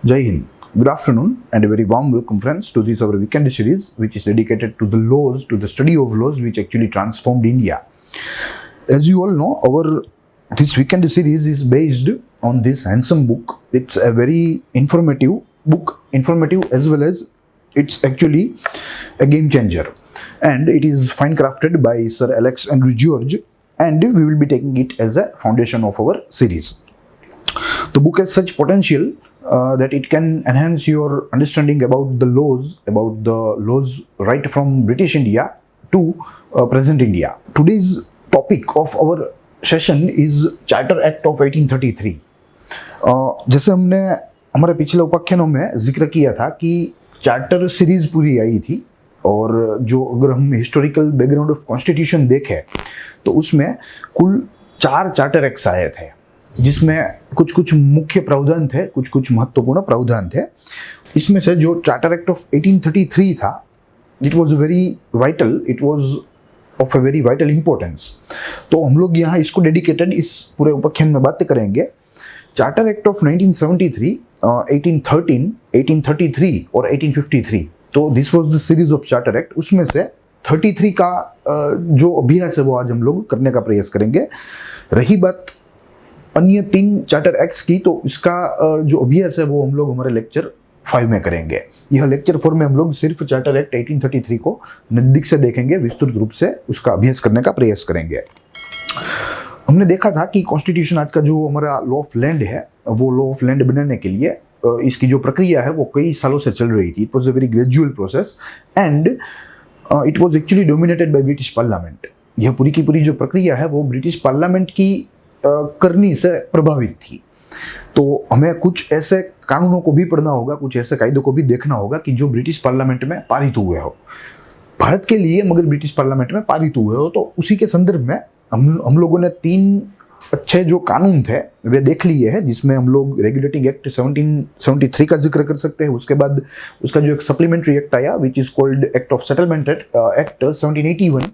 Jai Hind. Good afternoon and a very warm welcome, friends, to this our weekend series, which is dedicated to the laws, to the study of laws, which actually transformed India. As you all know, our this weekend series is based on this handsome book. It's a very informative book, informative as well as it's actually a game changer, and it is fine crafted by Sir Alex Andrew George, and we will be taking it as a foundation of our series. The book has such potential that it can enhance your understanding about the laws right from British India to present India. Today's topic of our session is charter act of 1833। जैसे हमने हमारे पिछले उपाख्यानों में जिक्र किया था कि charter series पूरी आई थी, और जो अगर हम हिस्टोरिकल बैकग्राउंड ऑफ कॉन्स्टिट्यूशन देखें तो उसमें कुल 4 चार्टर एक्ट्स आए थे, जिसमें कुछ कुछ मुख्य प्रावधान थे, कुछ कुछ महत्वपूर्ण प्रावधान थे। इसमें से जो चार्टर एक्ट ऑफ 1833 था, it was very vital, it was of a very vital importance. तो हम लोग यहाँ इसको डेडिकेटेड इस पूरे उपाख्यान में बात करेंगे। चार्टर एक्ट ऑफ 1973, 1813, 1833 और 1853। तो this was the series of charter act. उसमें से 33 का जो अभ्यास है वो आज हम लोग करने का प्रयास करेंगे। रही बात अन्य 3 चार्टर एक्ट्स की, तो इसका जो अभ्यास है वो हम लोग हमारे लेक्चर 5 में करेंगे। यह लेक्चर 4 में हम लोग सिर्फ चार्टर एक्ट 1833 को नजदीक से देखेंगे, विस्तृत रूप से उसका अभ्यास करने का प्रयास करेंगे। हमने देखा था कि कॉन्स्टिट्यूशन आज का जो हमारा लॉ ऑफ लैंड है, वो लॉ ऑफ लैंड बनाने के लिए इसकी जो प्रक्रिया है वो कई सालों से चल रही थी। It was a very gradual process and it was actually dominated by British parliament. यह पूरी की पूरी जो प्रक्रिया है वो ब्रिटिश पार्लियामेंट की करनी से प्रभावित थी। तो हमें कुछ ऐसे कानूनों को भी पढ़ना होगा, कुछ ऐसे कायदों को भी देखना होगा कि जो ब्रिटिश पार्लियामेंट में पारित हुए हो, भारत के लिए मगर ब्रिटिश पार्लियामेंट में पारित हुए हो। तो उसी के संदर्भ में हम लोगों ने 3 अच्छे जो कानून थे वे देख लिए हैं, जिसमें हम लोग रेगुलेटिंग एक्ट 1773 का जिक्र कर सकते हैं। उसके बाद उसका जो एक सप्लीमेंट्री एक्ट आया which is called act of settlement act 1781।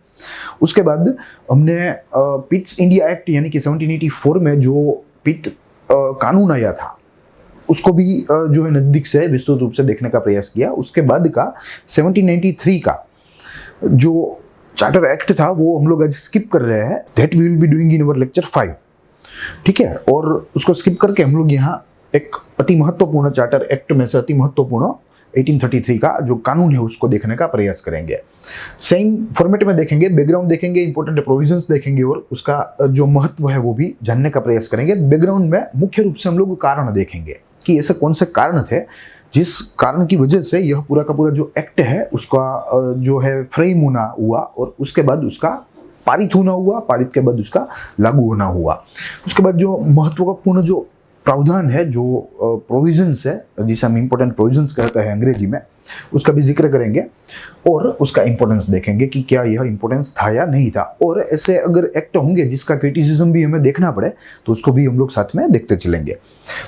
उसके बाद हमने पिट्स इंडिया एक्ट यानी कि 1784 में जो पिट कानून आया था उसको भी जो है नजदीक से विस्तृत रूप से देखने का प्रयास किया। उसके बाद का 1793 का जो चार्टर एक्ट था वो हम लोग आज स्किप कर रहे हैं, that we will be doing in our lecture 5। ठीक है, और उसको स्किप करके हम लोग यहाँ एक अति महत्वपूर्ण चार्टर एक्ट में से अति महत्वपूर्ण 1833 का जो कानून है उसको देखने का प्रयास करेंगे। सेम फॉर्मेट में देखेंगे, बैकग्राउंड देखेंगे, इंपॉर्टेंट प्रोविजंस देखेंगे और उसका जो महत्व है वो भी जानने का प्रयास करेंगे। बैकग्राउंड में मुख्य रूप से हम लोग कारण देखेंगे कि ऐसे कौन से कारण थे जिस कारण की वजह से यह पूरा का पूरा जो एक्ट है उसका जो है फ्रेम होना हुआ, और उसके बाद उसका पारित होना हुआ, पारित के बाद उसका लागू होना हुआ। उसके बाद जो महत्वपूर्ण जो प्रावधान है, जो प्रोविजंस है, जिसे हम इंपॉर्टेंट प्रोविजंस कहते हैं अंग्रेजी में, उसका भी जिक्र करेंगे और उसका इंपॉर्टेंस देखेंगे कि क्या यह इंपॉर्टेंस था या नहीं था। और ऐसे अगर एक्ट होंगे जिसका क्रिटिसिज्म भी हमें देखना पड़े तो उसको भी हम लोग साथ में देखते चलेंगे।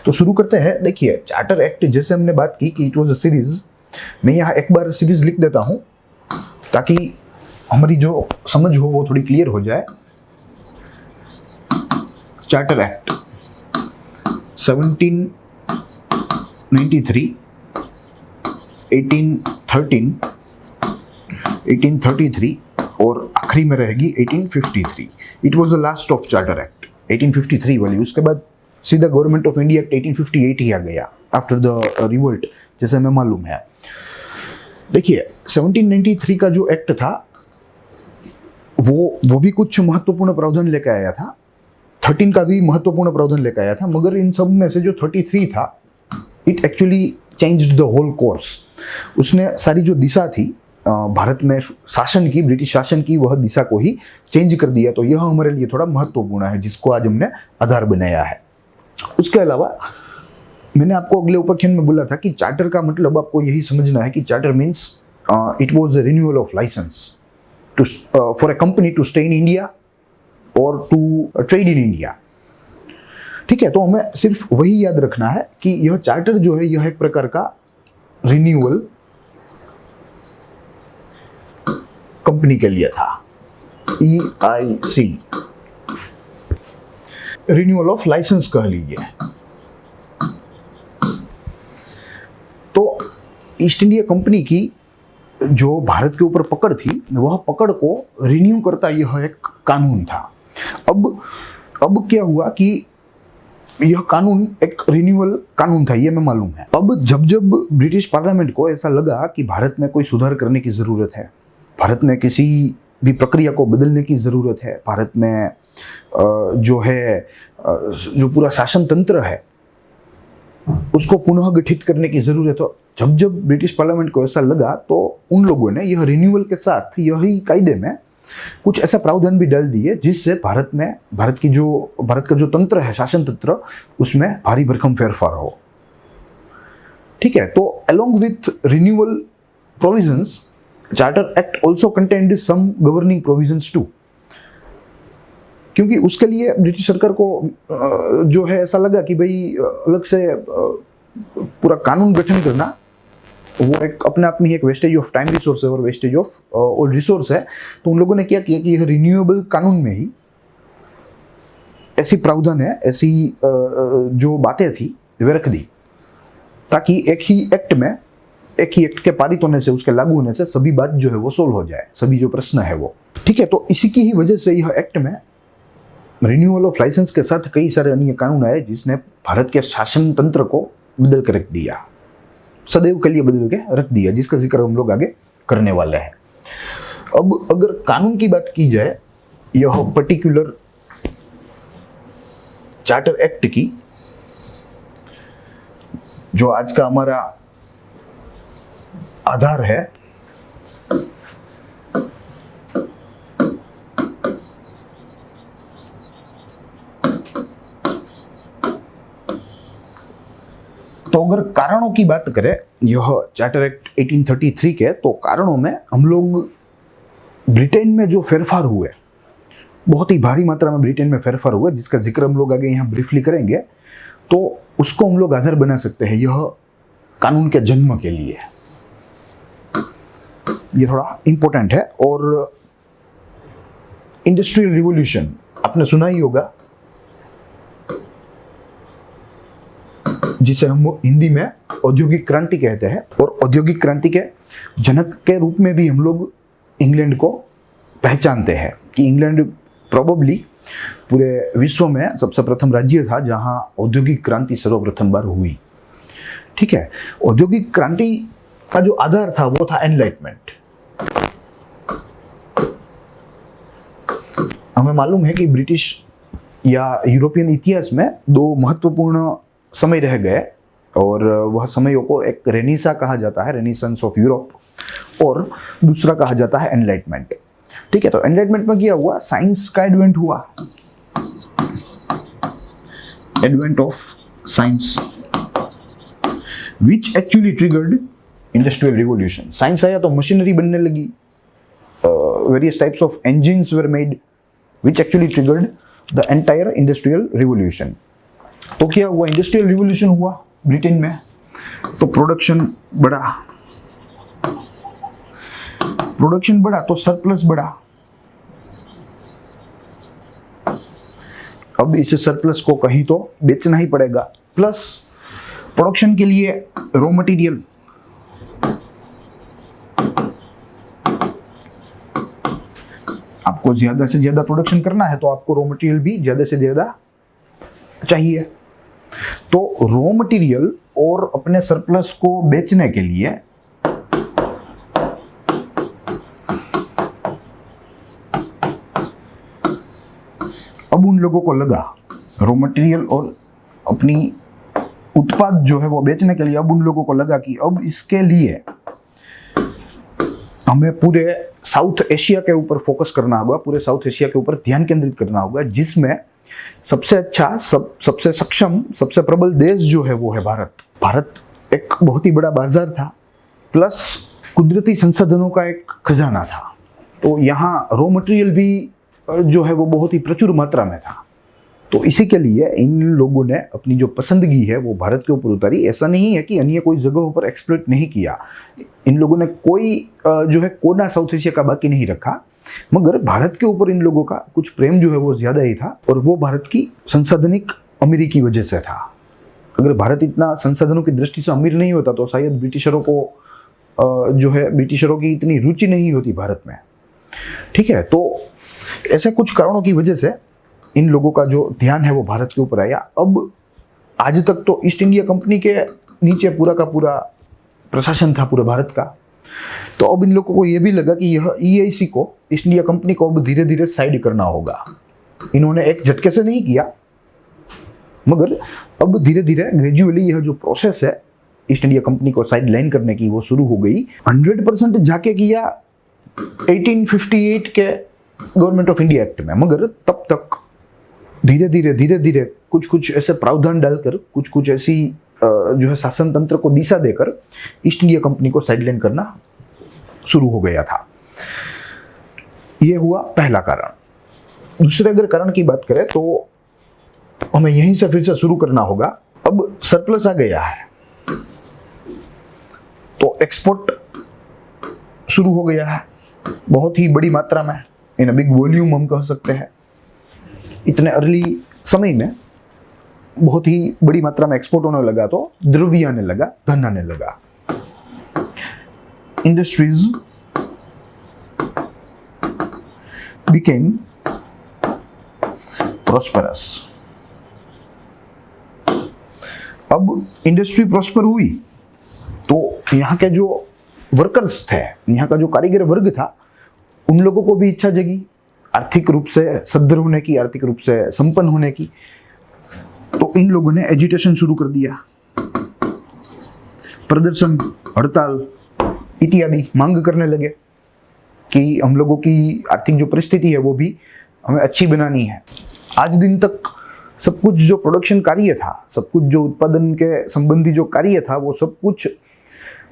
तो शुरू करते हैं। देखिए, चार्टर एक्ट जैसे हमने बात की कि इट वॉज अ सीरीज, मैं यहाँ एक बार सीरीज लिख देता हूँ ताकि हमारी जो समझ हो वो थोड़ी क्लियर हो जाए। चार्टर एक्ट 1793, 1813, 1833 और आखिरी में रहेगी 1853। It was the last of charter act 1853 वाली। उसके बाद सीधा गवर्नमेंट ऑफ इंडिया एक्ट 1858 ही आ गया आफ्टर द रिवोल्ट, जैसे हमें मालूम है। देखिए, 1793 का जो एक्ट था वो भी कुछ महत्वपूर्ण प्रावधान लेकर आया था। 13 का भी महत्वपूर्ण प्रावधान लेकर आया था, मगर इन सब में से जो 33 था, it actually changed the whole course. उसने सारी जो दिशा थी भारत में शासन की, ब्रिटिश शासन की, वह दिशा को ही चेंज कर दिया। तो यह हमारे लिए थोड़ा महत्वपूर्ण है, जिसको आज हमने आधार बनाया है। उसके अलावा मैंने आपको अगले उपाख्यान में बोला था कि चार्टर का मतलब आपको यही समझना है कि charter means it was a renewal of licence to for a company to stay in India और टू ट्रेड इन इंडिया। ठीक है, तो हमें सिर्फ वही याद रखना है कि यह चार्टर जो है यह एक प्रकार का रिन्यूअल कंपनी के लिए था, EIC, रिन्यूअल ऑफ लाइसेंस कह लीजिए। ईस्ट इंडिया कंपनी की जो भारत के ऊपर पकड़ थी, वह पकड़ को रिन्यू करता यह एक कानून था। अब क्या हुआ कि यह कानून एक रिन्यूअल कानून था, ये मैं मालूम है। अब जब जब ब्रिटिश पार्लियामेंट को ऐसा लगा कि भारत में कोई सुधार करने की ज़रूरत है, भारत में किसी भी प्रक्रिया को बदलने की ज़रूरत है, भारत में जो है जो पूरा शासन तंत्र है उसको पुनः गठित करने की ज़रूरत है, जब जब ब्रिटिश पार्लियामेंट को ऐसा लगा तो उन लोगों ने यह रिन्यूअल के साथ यही कायदे में कुछ ऐसा प्रावधान भी डाल दिए जिससे भारत का जो तंत्र है, शासन तंत्र, उसमें भारी भरकम फेरफार हो। ठीक है, तो along with renewal provisions, charter act also contained some governing provisions too, क्योंकि उसके लिए ब्रिटिश सरकार को जो है ऐसा लगा कि भाई अलग से पूरा कानून गठन करना वो एक अपने आप में एक वेस्टेज ऑफ टाइम रिसोर्स है और वेस्टेज ऑफ और रिसोर्स है। तो उन लोगों ने क्या किया कि यह रिन्यूएबल कानून में ही ऐसी प्रावधान है, ऐसी जो बातें थी वे रख दी, ताकि एक ही एक्ट के पारित होने से, उसके लागू होने से सभी बात जो है वो सोल्व हो जाए, सभी जो प्रश्न है वो। ठीक है, तो इसी की ही वजह से यह एक्ट में रिन्यूअल ऑफ लाइसेंस के साथ कई सारे अन्य कानून आए जिसने भारत के शासन तंत्र को बदल कर रख दिया, सदैव के लिए बदल के रख दिया, जिसका जिक्र हम लोग आगे करने वाले हैं। अब अगर कानून की बात की जाए, यह पर्टिकुलर चार्टर एक्ट की, जो आज का हमारा आधार है, तो अगर कारणों की बात करें, यह चार्टर एक्ट 1833 के, तो कारणों में हम लोग ब्रिटेन में जो फेरफार हुए, बहुत ही भारी मात्रा में ब्रिटेन में फेरफार हुए, जिसका जिक्र हम लोग आगे यहाँ ब्रीफली करेंगे, तो उसको हम लोग आधार बना सकते हैं यह कानून के जन्म के लिए। ये थोड़ा इंपॉर्टेंट है। और इंडस्ट्रियल रिवॉल्यूशन आपने सुना ही होगा, जिसे हम हिंदी में औद्योगिक क्रांति कहते हैं, और औद्योगिक क्रांति के जनक के रूप में भी हम लोग इंग्लैंड को पहचानते हैं कि इंग्लैंड प्रोबेबली पूरे विश्व में सबसे प्रथम राज्य था जहां औद्योगिक क्रांति सर्वप्रथम बार हुई। ठीक है, औद्योगिक क्रांति का जो आधार था वो था एनलाइटमेंट। हमें मालूम है कि ब्रिटिश या यूरोपियन इतिहास में दो महत्वपूर्ण समय रह गए, और वह समयों को एक रेनेसा कहा जाता है, रेनेसांस ऑफ यूरोप, और दूसरा कहा जाता है एनलाइटमेंट। ठीक है, तो एनलाइटमेंट में क्या हुआ, साइंस का एडवेंट हुआ, advent of science, which actually triggered industrial revolution. Science आया तो मशीनरी बनने लगी, various types of engines were made, which actually triggered the entire industrial revolution. तो क्या हुआ, इंडस्ट्रियल रिवॉल्यूशन हुआ ब्रिटेन में, तो प्रोडक्शन बढ़ा तो सरप्लस बढ़ा। अब इस सरप्लस को कहीं तो बेचना ही पड़ेगा, प्लस प्रोडक्शन के लिए रॉ मटेरियल, आपको ज्यादा से ज्यादा प्रोडक्शन करना है तो आपको रॉ मटेरियल भी ज्यादा से ज्यादा चाहिए। तो रॉ मटेरियल और अपने सरप्लस को बेचने के लिए अब उन लोगों को लगा, रॉ मटेरियल और अपनी उत्पाद जो है वो बेचने के लिए अब उन लोगों को लगा कि अब इसके लिए हमें पूरे साउथ एशिया के ऊपर फोकस करना होगा, पूरे साउथ एशिया के ऊपर ध्यान केंद्रित करना होगा, जिसमें सबसे अच्छा, सबसे सक्षम, सबसे प्रबल देश जो है वो है भारत। भारत एक बहुत ही बड़ा बाजार था, प्लस कुदरती संसाधनों का एक खजाना था। तो यहाँ रॉ मटेरियल भी जो है वो बहुत ही प्रचुर मात्रा में था। तो इसी के लिए इन लोगों ने अपनी जो पसंदगी है वो भारत के ऊपर उतारी। ऐसा नहीं है कि अन्य कोई जगहों पर एक्सप्लॉइट नहीं किया, इन लोगों ने कोई जो है कोना साउथ एशिया का बाकी नहीं रखा, मगर भारत के ऊपर इन लोगों का कुछ प्रेम जो है वो ज्यादा ही था, और वो भारत की संसाधनिक अमीरी की वजह से था। अगर भारत इतना संसाधनों की दृष्टि से अमीर नहीं होता तो शायद ब्रिटिशरों की इतनी रुचि नहीं होती भारत में। ठीक है, तो ऐसे कुछ कारणों की वजह से इन लोगों का जो ध्यान है वो भारत के ऊपर आया। अब आज तक तो ईस्ट इंडिया कंपनी के नीचे पूरा का पूरा प्रशासन था पूरे भारत का, तो अब इन लोगों को ये भी लगा कि यह EIC को, ईस्ट इंडिया कंपनी को अब धीरे धीरे साइड करना होगा। इन्होंने एक झटके से नहीं किया, मगर अब धीरे धीरे ग्रेजुअली यह जो प्रोसेस है ईस्ट इंडिया कंपनी को साइड लाइन करने की वो शुरू हो गई। 100% जाके किया 1858 के गवर्नमेंट ऑफ इंडिया एक्ट में, मगर तब तक धीरे धीरे कुछ ऐसे प्रावधान डालकर, कुछ ऐसी जो है शासन तंत्र को दिशा देकर ईस्ट इंडिया कंपनी को साइडलाइन करना शुरू हो गया था। यह हुआ पहला कारण। दूसरे अगर कारण की बात करें तो हमें यहीं से फिर से शुरू करना होगा। अब सरप्लस आ गया है तो एक्सपोर्ट शुरू हो गया है बहुत ही बड़ी मात्रा में, इन बिग वॉल्यूम हम कह सकते हैं। इतने अर्ली समय में बहुत ही बड़ी मात्रा में एक्सपोर्ट होने लगा तो द्रव्य आने लगा, धन आने लगा। Industries became prosperous. अब इंडस्ट्री प्रॉस्पर हुई तो यहाँ के जो वर्कर्स थे, यहाँ का जो कारीगर वर्ग था, उन लोगों को भी इच्छा जगी आर्थिक रूप से सदृढ़ होने की, आर्थिक रूप से संपन्न होने की। तो इन लोगों ने एजिटेशन शुरू कर दिया, प्रदर्शन, हड़ताल इत्यादि मांग करने लगे कि हम लोगों की आर्थिक जो परिस्थिति है वो भी हमें अच्छी बनानी है। आज दिन तक सब कुछ जो प्रोडक्शन कार्य था, सब कुछ जो उत्पादन के संबंधी जो कार्य था, वो सब कुछ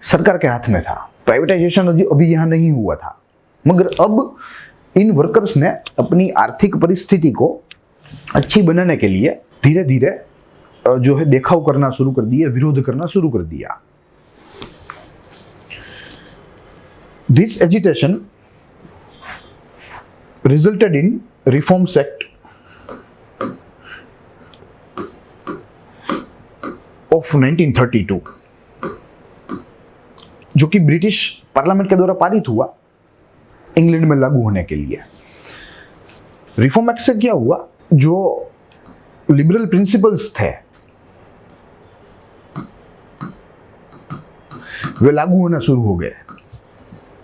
सरकार के हाथ में था। प्राइवेटाइजेशन अभी यहाँ नहीं हुआ था, मगर अब इन वर्कर्स ने अपनी आर्थिक परिस्थिति को अच्छी बनाने के लिए धीरे धीरे जो है देखाव करना शुरू कर दिया, विरोध करना शुरू कर दिया। This agitation resulted in reforms act of 1932, जो कि ब्रिटिश पार्लियामेंट के द्वारा पारित हुआ इंग्लैंड में लागू होने के लिए। रिफॉर्म एक्ट से क्या हुआ, जो लिबरल प्रिंसिपल्स थे वे लागू होना शुरू हो गए।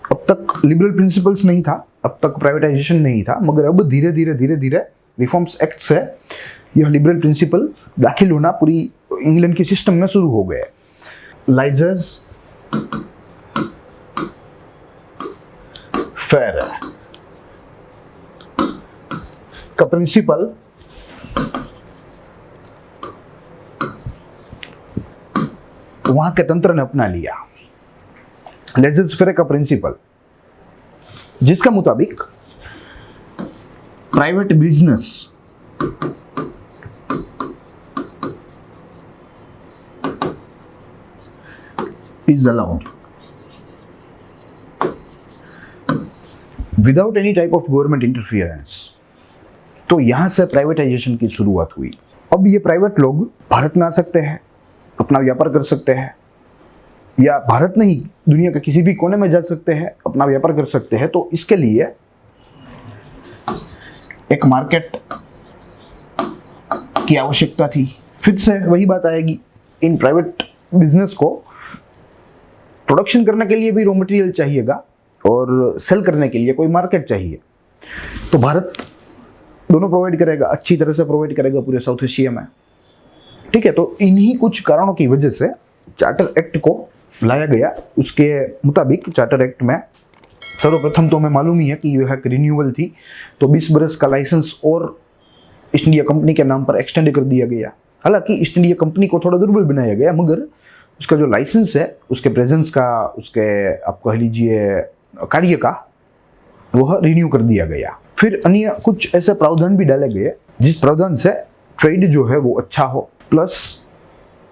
अब तक लिबरल प्रिंसिपल्स नहीं था, अब तक प्राइवेटाइजेशन नहीं था, मगर अब धीरे धीरे रिफॉर्म्स एक्ट से यह लिबरल प्रिंसिपल दाखिल होना पूरी इंग्लैंड के सिस्टम में शुरू हो गए। लाइजर्स फेयर का प्रिंसिपल वहां के तंत्र ने अपना लिया। लेजर्स फेयर का प्रिंसिपल, जिसका मुताबिक private business is allowed without any type of government interference। तो यहां से प्राइवेटाइजेशन की शुरुआत हुई। अब ये प्राइवेट लोग भारत में आ सकते हैं, अपना व्यापार कर सकते हैं, या भारत नहीं दुनिया के किसी भी कोने में जा सकते हैं, अपना व्यापार कर सकते हैं। तो इसके लिए एक मार्केट की आवश्यकता थी। फिर से वही बात आएगी, इन प्राइवेट बिजनेस को प्रोडक्शन करने के लिए भी रॉ मटेरियल चाहिएगा और सेल करने के लिए कोई मार्केट चाहिए। तो भारत दोनों प्रोवाइड करेगा, अच्छी तरह से प्रोवाइड करेगा पूरे साउथ एशिया में। ठीक है, तो इन्हीं कुछ कारणों की वजह से चार्टर एक्ट को लाया गया। उसके मुताबिक चार्टर एक्ट में सर्वप्रथम तो हमें मालूम ही है कि यह एक रिन्यूअल थी, तो 20 बरस का लाइसेंस और ईस्ट इंडिया कंपनी के नाम पर एक्सटेंड कर दिया गया। हालांकि ईस्ट इंडिया कंपनी को थोड़ा दुर्बल बनाया गया, मगर उसका जो लाइसेंस है, उसके प्रेजेंस का, उसके आप कह लीजिए कार्य का, वह रिन्यू कर दिया गया। फिर अन्य कुछ ऐसे प्रावधान भी डाले गए जिस प्रावधान से ट्रेड जो है वो अच्छा हो, प्लस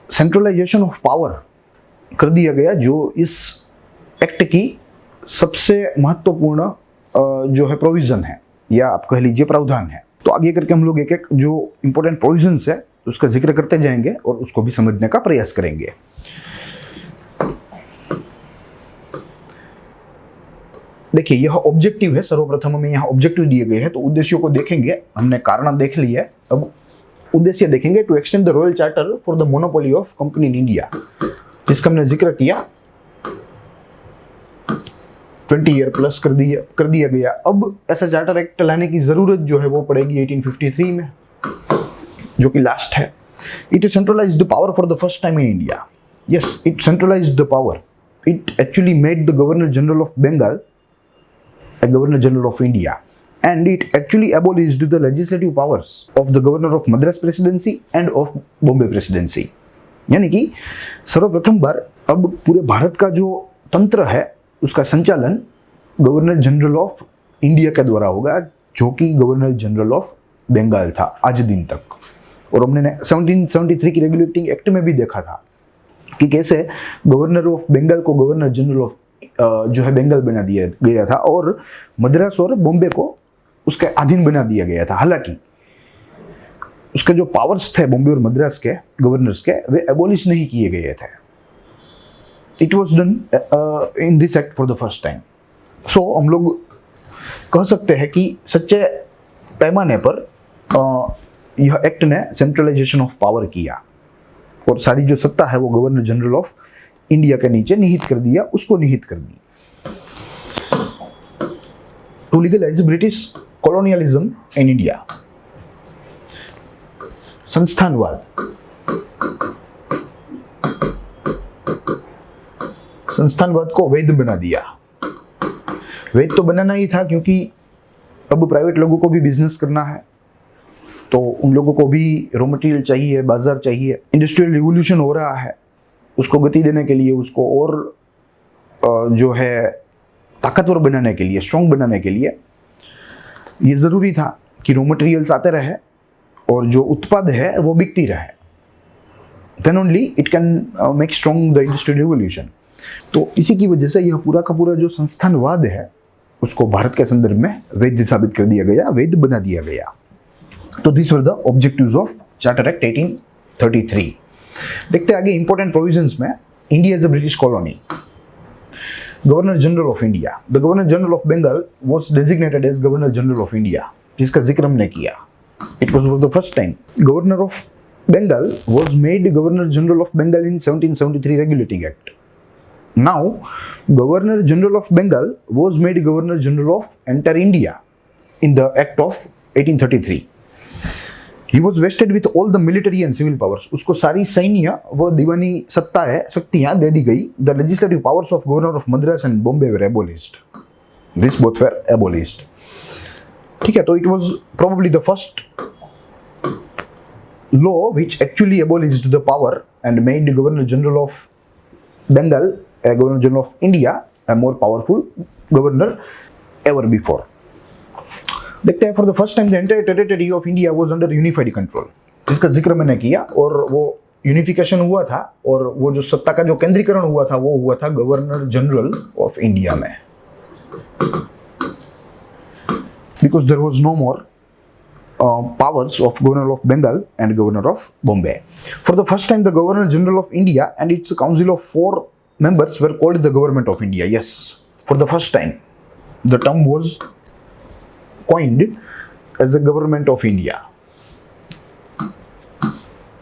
सेंट्रलाइजेशन ऑफ पावर कर दिया गया, जो इस एक्ट की सबसे महत्वपूर्ण जो है प्रोविजन है, या आप कह लीजिए प्रावधान है। तो आगे करके हम लोग एक एक जो इंपॉर्टेंट प्रोविजंस है उसका जिक्र करते जाएंगे और उसको भी समझने का प्रयास करेंगे। देखिए यह ऑब्जेक्टिव है, सर्वप्रथम हमें यहाँ ऑब्जेक्टिव दिए गए हैं, तो उद्देश्यों को देखेंगे। हमने कारण देख लिया है, अब उद्देश्य देखेंगे। To extend the royal charter for the monopoly of company in India, जिसका हमने जिक्र किया, 20 ईयर प्लस कर दिया गया। अब ऐसा चार्टर एक्ट लाने की जरूरत जो है वो पड़ेगी 1853 में, जो कि लास्ट है। It centralised the power for the first time in India. Yes, it centralised the power. It actually made the governor general of Bengal a governor general of India, and it actually abolished the legislative powers of the governor of Madras presidency and of Bombay presidency। यानी कि सर्वप्रथम बार अब पूरे भारत का जो तंत्र है उसका संचालन गवर्नर जनरल ऑफ इंडिया के द्वारा होगा, जो कि गवर्नर जनरल ऑफ बंगाल था आज दिन तक। और हमने 1773 की रेगुलेटिंग एक्ट में भी देखा था कि कैसे गवर्नर ऑफ बंगाल को गवर्नर जनरल ऑफ जो है बंगाल बना दिया गया था और मद्रास और बॉम्बे को उसके अधीन बना दिया गया था। हालांकि उसके जो पावर्स थे बॉम्बे और मद्रास के गवर्नर्स के, वे एबॉलिश नहीं किए गए थे। It was done in this act for the first time. So हम लोग कह सकते हैं कि सच्चे पैमाने पर यह एक्ट ने सेंट्रलाइजेशन ऑफ पावर किया और सारी जो सत्ता है वो गवर्नर जनरल ऑफ इंडिया के नीचे निहित कर दिया, उसको निहित कर दी। To legalise British colonialism in India, संस्थानवाद। संस्थानवाद को वैध बना दिया। वैध तो बनाना ही था, क्योंकि अब प्राइवेट लोगों को भी बिजनेस करना है, तो उन लोगों को भी रॉ मटेरियल चाहिए, बाजार चाहिए। इंडस्ट्रियल रिवोल्यूशन हो रहा है, उसको गति देने के लिए, उसको और जो है ताकतवर बनाने के लिए, स्ट्रॉन्ग बनाने के लिए ये ज़रूरी था कि रॉ मटेरियल्स आते रहे और जो उत्पाद है वो बिकती रहे। Then only it can make strong the industrial revolution. तो इसी की वजह से यह पूरा का पूरा जो संस्थानवाद है उसको भारत के संदर्भ में वैध साबित कर दिया गया, वैध बना दिया गया। तो this were the objectives of charter act 1833। देखते आगे इंपॉर्टेंट प्रोविजंस में। India is a British colony. Governor general of India, the governor general of Bengal was designated as governor general of India, जिसका जिक्र हमने किया। It was for the first time. Governor of Bengal was made governor general of Bengal in 1773 regulating act. Now governor general of Bengal was made governor general of entire India in the act of 1833। He was vested with all the military and civil powers। उसको सारी सैन्य व दीवानी शक्तियां दे दी गई। The legislative powers of governor of Madras and Bombay were abolished। These both were abolished। ठीक है, तो it was probably the first law which actually abolished the power and made the governor general of Bengal a governor general of India a more powerful governor ever before। देखते हैं, for the first time the entire territory of India was under unified control, जिसका जिक्र मैंने किया। और वो unification हुआ था और वो जो सत्ता का जो केंद्रीकरण हुआ था वो हुआ था गवर्नर जनरल ऑफ इंडिया में, because there was no more powers of governor of Bengal and governor of Bombay। For the first time the governor general of India and its council of 4 members were called the government of India। Yes, for the first time the term was coined as a government of India।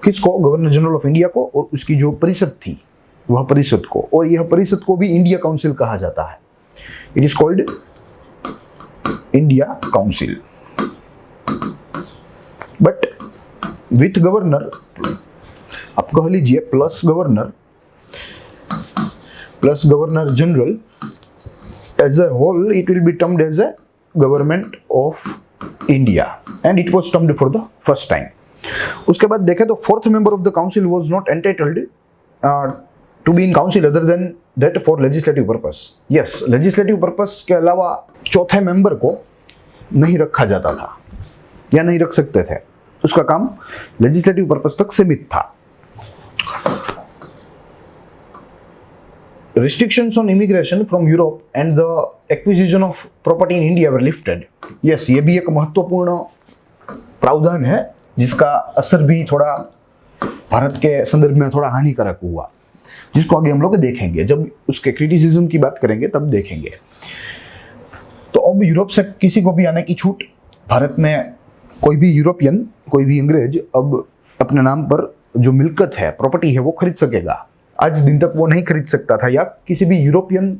किसको? Governor general of India को और उसकी जो परिषद थी वह परिषद को, और यह परिषद को भी इंडिया काउंसिल कहा जाता है। It is called India council. But with governor, आप कह लीजिए plus governor general as a whole, it will be termed as a government of India and it was termed for the first time. उसके बाद देखें तो fourth member of the council was not entitled to be in council other than that for legislative purpose. Yes, legislative purpose के अलावा चौथे member को नहीं रखा जाता था या नहीं रख सकते थे, उसका काम लेजिस्लेटिव पर्पस तक सीमित था। Restrictions on immigration from Europe and the acquisition of property in India were lifted। Yes, ये भी एक महत्वपूर्ण प्रावधान है जिसका असर भी थोड़ा भारत के संदर्भ में थोड़ा हानिकारक हुआ, जिसको आगे हम लोग देखेंगे, जब उसके क्रिटिसिज्म की बात करेंगे तब देखेंगे। तो अब यूरोप से किसी को भी आने की छूट, भारत में कोई भी यूरोपियन, कोई भी अंग्रेज अब अपने नाम पर जो मिल्कत है, प्रॉपर्टी है, वो खरीद सकेगा। आज दिन तक वो नहीं खरीद सकता था, या किसी भी यूरोपियन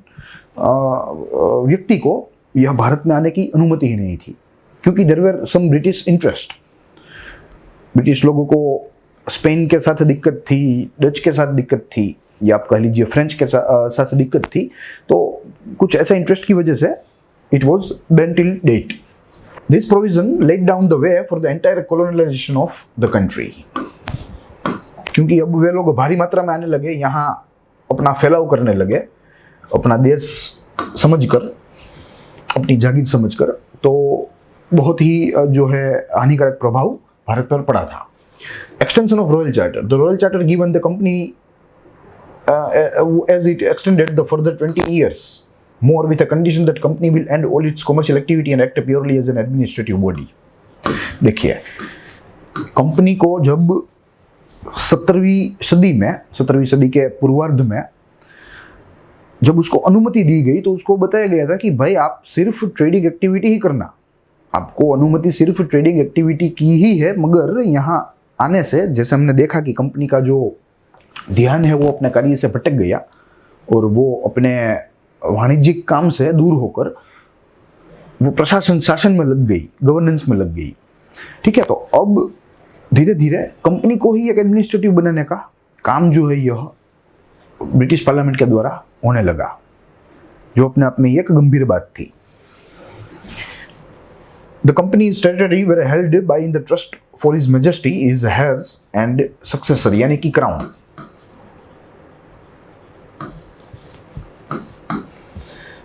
व्यक्ति को यह भारत में आने की अनुमति ही नहीं थी, क्योंकि there were some British interest. British लोगों को स्पेन के साथ दिक्कत थी, डच के साथ दिक्कत थी, या आप कह लीजिए फ्रेंच के साथ दिक्कत थी। तो कुछ ऐसा इंटरेस्ट की वजह से it was ban till date. This provision let down the way for the entire colonisation of the country, क्योंकि अब वे लोग भारी मात्रा में आने लगे, यहाँ अपना फैलाव करने लगे, अपना देश समझकर, अपनी जागीर समझकर। तो बहुत ही जो है हानिकारक प्रभाव भारत पर पड़ा था। Extension of royal charter, the royal charter given the company as it extended the further 20 years more with a condition that company will end all its commercial activity and act purely as an administrative body। देखिए, company को जब 17वीं सदी के पूर्वार्ध में जब उसको अनुमति दी गई, तो उसको बताया गया था कि भाई आप सिर्फ ट्रेडिंग एक्टिविटी ही करना, आपको अनुमति सिर्फ ट्रेडिंग एक्टिविटी की ही है, मगर यहाँ आने से जैसे हमने देखा कि कंपनी का जो ध्यान है वो अपने कार्य से भटक गया और वो अपने वाणिज्यिक काम से दूर होकर वो शासन में लग गई, गवर्नेंस में लग गई। ठीक है, तो अब धीरे धीरे कंपनी को ही एक एडमिनिस्ट्रेटिव बनाने का काम जो है यह ब्रिटिश पार्लियामेंट के द्वारा होने लगा, जो अपने आप में एक गंभीर बात थी। The company's territory were held by in the trust for His Majesty is heirs and successor, यानी कि क्राउन।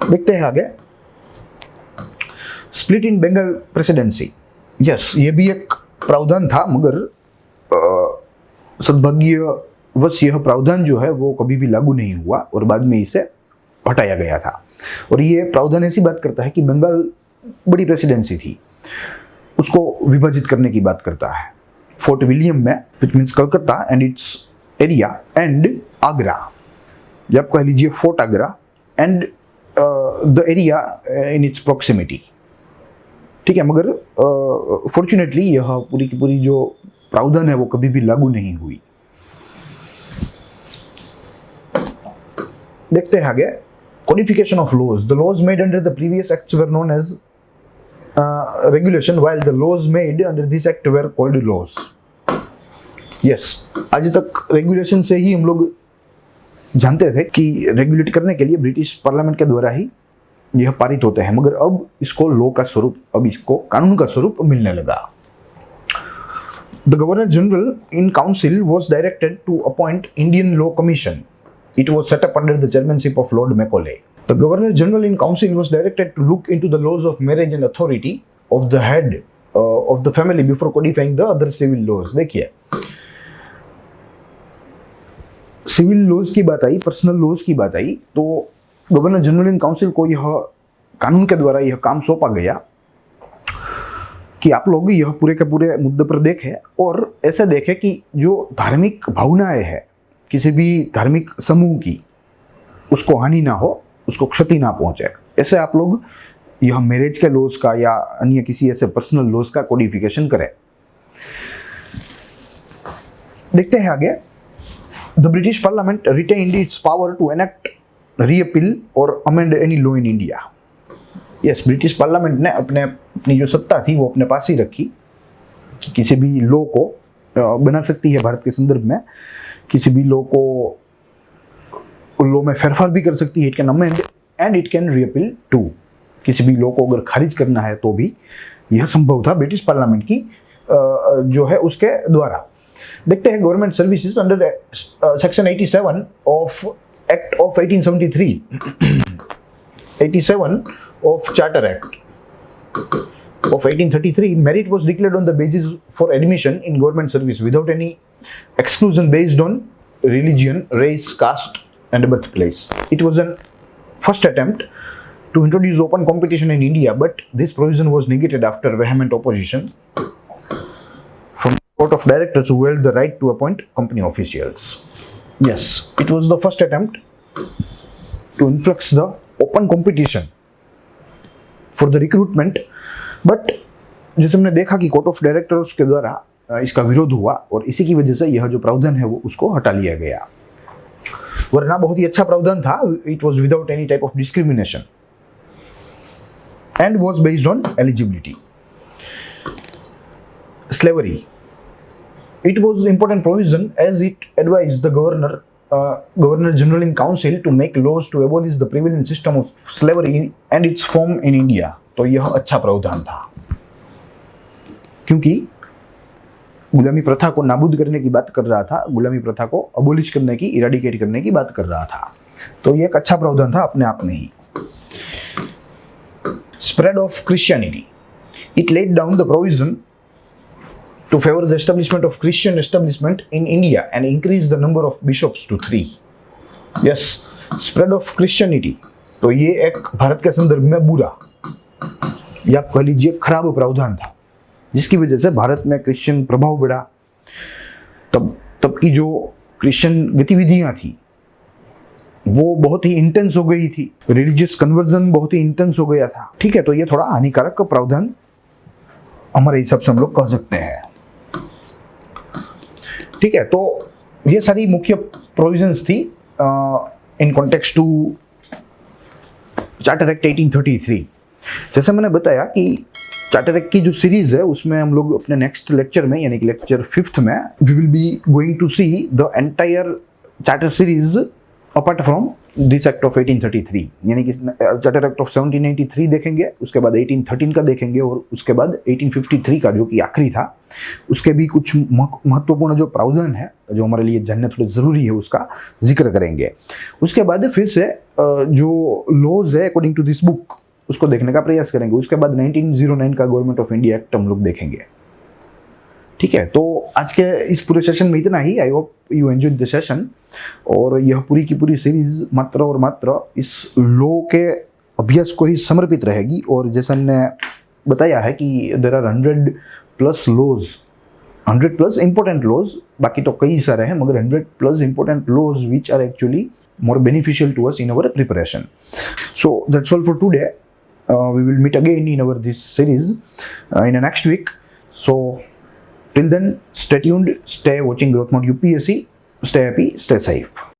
देखते हैं आगे, split in Bengal presidency. Yes, ये भी एक प्रावधान था, मगर सद्भाग्यवश यह प्रावधान जो है वो कभी भी लागू नहीं हुआ और बाद में इसे हटाया गया था। और ये प्रावधान ऐसी बात करता है कि बंगाल बड़ी प्रेसिडेंसी थी, उसको विभाजित करने की बात करता है। फोर्ट विलियम में, which means Calcutta and it's area, and Agra, या आप कह लीजिए fort Agra and the area in its proximity. ठीक है, मगर फॉर्चुनेटली यह पूरी की पूरी जो प्रावधान है वो कभी भी लागू नहीं हुई। देखते हैं आगे, codification of laws. The laws made under the previous acts were known as regulation, while the laws made under this act were called laws. Yes, आज तक रेगुलेशन से ही हम लोग जानते थे कि रेगुलेट करने के लिए ब्रिटिश पार्लियामेंट के द्वारा ही यह पारित होते हैं, मगर अब इसको लॉ का स्वरूप, अब इसको कानून का स्वरूप मिलने लगा। The Governor General in Council was directed to appoint Indian Law Commission. It was set up under the chairmanship of Lord Macaulay. The Governor General in Council was directed to look into the laws of marriage and authority of the head of the family before codifying the other civil laws. देखिए, civil laws की बात आई, personal laws की बात आई, तो governor general in council को यह कानून के द्वारा यह काम सौंपा गया कि आप लोग यह पूरे के पूरे मुद्दे पर देखें और ऐसे देखें कि जो धार्मिक भावनाएं हैं किसी भी धार्मिक समूह की, उसको हानि ना हो, उसको क्षति ना पहुंचे। ऐसे आप लोग यह मैरिज के लॉज का या अन्य किसी ऐसे पर्सनल लॉज का कोडिफिकेशन करें। देखते हैं आगे, the British parliament retained its power to enact, repeal और amend any law in India. Yes, British parliament ने अपनी जो सत्ता थी वो अपने पास ही रखी कि किसी भी लॉ को बना सकती है भारत के संदर्भ में, किसी भी लॉ को लॉ में फेरफार भी कर सकती है, it can amend and it can repeal too. किसी भी लॉ को अगर खारिज करना है तो भी यह संभव था ब्रिटिश पार्लियामेंट की जो है उसके द्वारा। देखते हैं government services under section 87 of act of 1873, 87 of Charter Act of 1833, merit was declared on the basis for admission in government service without any exclusion based on religion, race, caste and birthplace. It was an first attempt to introduce open competition in India, but this provision was negated after vehement opposition from board of directors who held the right to appoint company officials. Yes, it was the first attempt to influx the open competition for the recruitment, but जैसे हमने देखा कि court of directors के द्वारा इसका विरोध हुआ और इसी की वजह से यह जो प्रावधान है वो उसको हटा लिया गया, वरना बहुत ही अच्छा प्रावधान था. It was without any type of discrimination and was based on eligibility. Slavery. It was important provision as it advised the Governor General in Council to make laws to abolish the prevalent system of slavery and its form in India. तो यह अच्छा प्रावधान था क्योंकि गुलामी प्रथा को नाबूद करने की बात कर रहा था, गुलामी प्रथा को अबोलिश करने की, इराडिकेट करने की बात कर रहा था. तो यह एक अच्छा प्रावधान था अपने आप में ही. Spread of Christianity. It laid down the provision to favor the establishment of Christian establishment in India and increase the number of bishops to 3. Yes, spread of Christianity. तो ये एक भारत के संदर्भ में बुरा या आप कह लीजिए खराब प्रावधान था, जिसकी वजह से भारत में क्रिश्चियन प्रभाव बढ़ा. तब की जो क्रिश्चियन गतिविधियां थी वो बहुत ही इंटेंस हो गई थी, रिलीजियस कन्वर्जन बहुत ही इंटेंस हो गया था. ठीक है, तो ये थोड़ा हानिकारक प्रावधान हमारे हिसाब से हम लोग कह सकते हैं. ठीक है, तो ये सारी मुख्य प्रोविजंस थी in context to charter act 1833. जैसे मैंने बताया कि चार्टर एक्ट की जो सीरीज है उसमें हम लोग अपने नेक्स्ट लेक्चर में यानी कि लेक्चर 5th में we will be going to see the entire charter series apart from this act of 1833. यानी कि चार्टर एक्ट ऑफ 1793 देखेंगे, उसके बाद 1813 का देखेंगे और उसके बाद 1853 का जो कि आखिरी था उसके भी कुछ महत्वपूर्ण जो प्रावधान है जो हमारे लिए जानना थोड़ा ज़रूरी है उसका जिक्र करेंगे. उसके बाद फिर से जो लॉज है अकॉर्डिंग टू दिस बुक उसको देखने का प्रयास करेंगे. उसके बाद 1909 का गवर्नमेंट ऑफ इंडिया एक्ट हम लोग देखेंगे. ठीक है, तो आज के इस पूरे सेशन में इतना ही. I hope you enjoyed the session. और यह पूरी की पूरी सीरीज मात्र और मात्र इस लॉ के अभ्यास को ही समर्पित रहेगी. और जैसा हमने बताया है कि there are 100+ laws, 100+ important laws, बाकी तो कई सारे हैं मगर 100+ important laws which are actually more beneficial to us in our preparation. So that's all for today. We will meet again in our this series in the next week. So till then, stay tuned, stay watching Growth Mode UPSC, stay happy, stay safe.